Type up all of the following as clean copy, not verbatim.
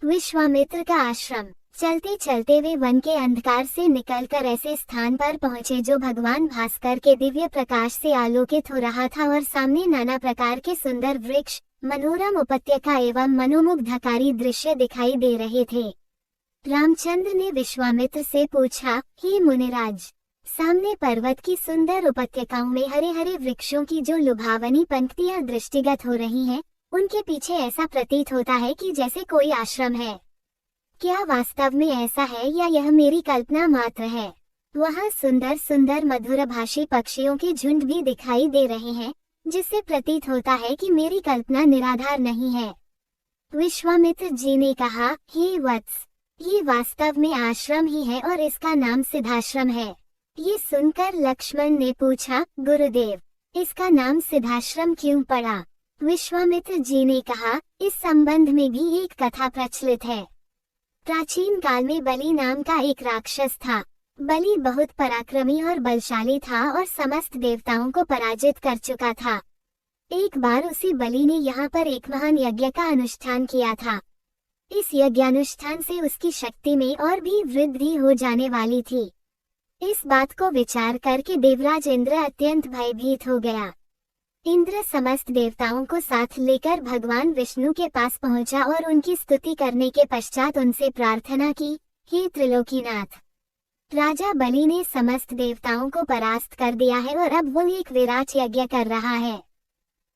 विश्वामित्र का आश्रम। चलते चलते वे वन के अंधकार से निकलकर ऐसे स्थान पर पहुंचे जो भगवान भास्कर के दिव्य प्रकाश से आलोकित हो रहा था और सामने नाना प्रकार के सुंदर वृक्ष, मनोरम उपत्यका एवं मनोमुग्धकारी दृश्य दिखाई दे रहे थे। रामचंद्र ने विश्वामित्र से पूछा, हे मुनिराज, सामने पर्वत की सुंदर उपत्यकाओं में हरे हरे वृक्षों की जो लुभावनी पंक्तियां दृष्टिगत हो रही हैं, उनके पीछे ऐसा प्रतीत होता है कि जैसे कोई आश्रम है। क्या वास्तव में ऐसा है या यह मेरी कल्पना मात्र है? वहाँ सुंदर सुंदर मधुरभाषी पक्षियों के झुंड भी दिखाई दे रहे हैं, जिससे प्रतीत होता है कि मेरी कल्पना निराधार नहीं है। विश्वामित्र जी ने कहा, हे वत्स, ये वास्तव में आश्रम ही है और इसका नाम सिद्धाश्रम है। ये सुनकर लक्ष्मण ने पूछा, गुरुदेव, इसका नाम सिद्धाश्रम क्यों पड़ा? विश्वामित्र जी ने कहा, इस संबंध में भी एक कथा प्रचलित है। प्राचीन काल में बलि नाम का एक राक्षस था। बलि बहुत पराक्रमी और बलशाली था और समस्त देवताओं को पराजित कर चुका था। एक बार उसी बलि ने यहाँ पर एक महान यज्ञ का अनुष्ठान किया था। इस यज्ञानुष्ठान से उसकी शक्ति में और भी वृद्धि हो जाने वाली थी। इस बात को विचार करके देवराज इंद्र अत्यंत भयभीत हो गया। इंद्र समस्त देवताओं को साथ लेकर भगवान विष्णु के पास पहुंचा और उनकी स्तुति करने के पश्चात उनसे प्रार्थना की, हे त्रिलोकीनाथ, राजा बलि ने समस्त देवताओं को परास्त कर दिया है और अब वो एक विराट यज्ञ कर रहा है।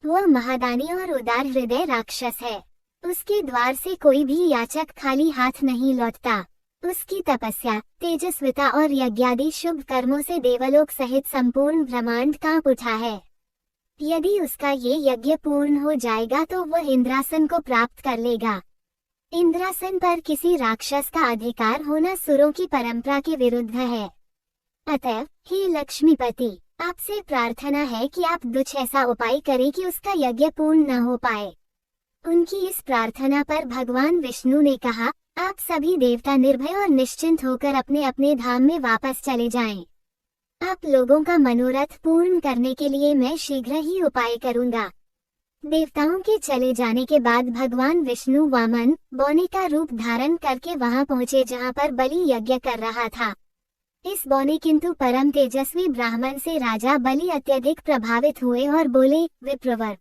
वो महादानी और उदार हृदय राक्षस है। उसके द्वार से कोई भी याचक खाली हाथ नहीं लौटता। उसकी तपस्या, तेजस्विता और यज्ञादि शुभ कर्मों से देवलोक सहित संपूर्ण ब्रह्मांड कांप उठा है। यदि उसका ये यज्ञ पूर्ण हो जाएगा तो वह इंद्रासन को प्राप्त कर लेगा। इंद्रासन पर किसी राक्षस का अधिकार होना सुरों की परंपरा के विरुद्ध है। अतः हे लक्ष्मीपति, आपसे प्रार्थना है कि आप कुछ ऐसा उपाय करें कि उसका यज्ञ पूर्ण न हो पाए। उनकी इस प्रार्थना पर भगवान विष्णु ने कहा, आप सभी देवता निर्भय और निश्चिंत होकर अपने अपने धाम में वापस चले जाएं। आप लोगों का मनोरथ पूर्ण करने के लिए मैं शीघ्र ही उपाय करूंगा। देवताओं के चले जाने के बाद भगवान विष्णु वामन बौने का रूप धारण करके वहां पहुंचे जहां पर बलि यज्ञ कर रहा था। इस बौने किंतु परम तेजस्वी ब्राह्मण से राजा बलि अत्यधिक प्रभावित हुए और बोले, विप्रवर,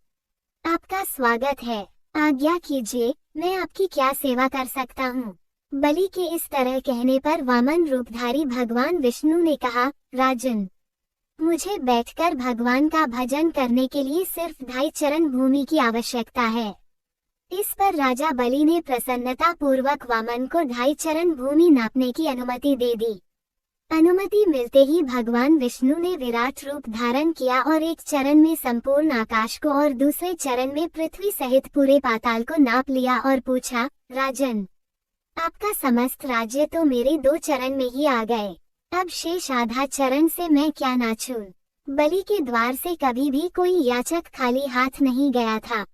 आपका स्वागत है, आज्ञा कीजिए, मैं आपकी क्या सेवा कर सकता हूँ? बलि के इस तरह कहने पर वामन रूपधारी भगवान विष्णु ने कहा, राजन, मुझे बैठकर भगवान का भजन करने के लिए सिर्फ 2.5 चरण भूमि की आवश्यकता है। इस पर राजा बलि ने प्रसन्नता पूर्वक वामन को 2.5 चरण भूमि नापने की अनुमति दे दी। अनुमति मिलते ही भगवान विष्णु ने विराट रूप धारण किया और एक चरण में संपूर्ण आकाश को और दूसरे चरण में पृथ्वी सहित पूरे पाताल को नाप लिया और पूछा, राजन, आपका समस्त राज्य तो मेरे 2 चरण में ही आ गए, अब शेष आधा चरण से मैं क्या नाचूं? बलि के द्वार से कभी भी कोई याचक खाली हाथ नहीं गया था।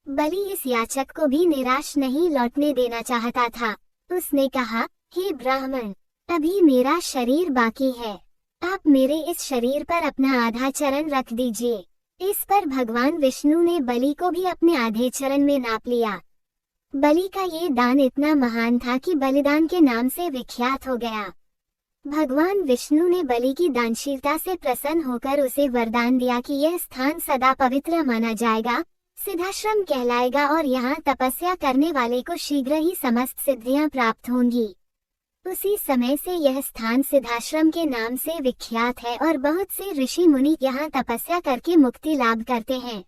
बलि इस याचक को भी निराश नहीं लौटने देना चाहता था। उसने कहा, हे ब्राह्मण, अभी मेरा शरीर बाकी है, आप मेरे इस शरीर पर अपना आधा चरण रख दीजिए। इस पर भगवान विष्णु ने बलि को भी अपने आधे चरण में नाप लिया। बलि का ये दान इतना महान था कि बलिदान के नाम से विख्यात हो गया। भगवान विष्णु ने बलि की दानशीलता से प्रसन्न होकर उसे वरदान दिया कि यह स्थान सदा पवित्र माना जाएगा, सिद्धाश्रम कहलाएगा और यहाँ तपस्या करने वाले को शीघ्र ही समस्त सिद्धियां प्राप्त होंगी। उसी समय से यह स्थान सिद्धाश्रम के नाम से विख्यात है और बहुत से ऋषि मुनि यहाँ तपस्या करके मुक्ति लाभ करते हैं।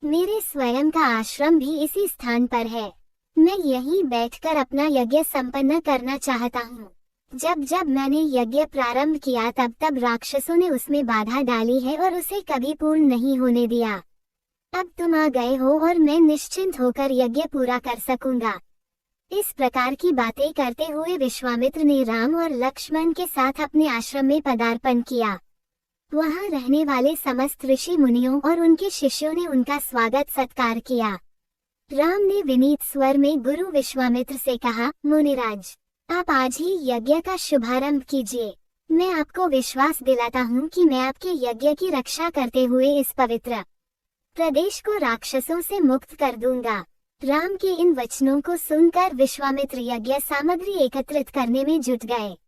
मेरे स्वयं का आश्रम भी इसी स्थान पर है। मैं यहीं बैठकर अपना यज्ञ संपन्न करना चाहता हूँ। जब जब मैंने यज्ञ प्रारंभ किया तब तब राक्षसों ने उसमें बाधा डाली है और उसे कभी पूर्ण नहीं होने दिया। अब तुम आ गए हो और मैं निश्चिंत होकर यज्ञ पूरा कर सकूंगा। इस प्रकार की बातें करते हुए विश्वामित्र ने राम और लक्ष्मण के साथ अपने आश्रम में पदार्पण किया। वहां रहने वाले समस्त ऋषि मुनियों और उनके शिष्यों ने उनका स्वागत सत्कार किया। राम ने विनीत स्वर में गुरु विश्वामित्र से कहा, मुनिराज, आप आज ही यज्ञ का शुभारंभ कीजिए। मैं आपको विश्वास दिलाता हूँ कि मैं आपके यज्ञ की रक्षा करते हुए इस पवित्र प्रदेश को राक्षसों से मुक्त कर दूंगा। राम के इन वचनों को सुनकर विश्वामित्र यज्ञ सामग्री एकत्रित करने में जुट गए।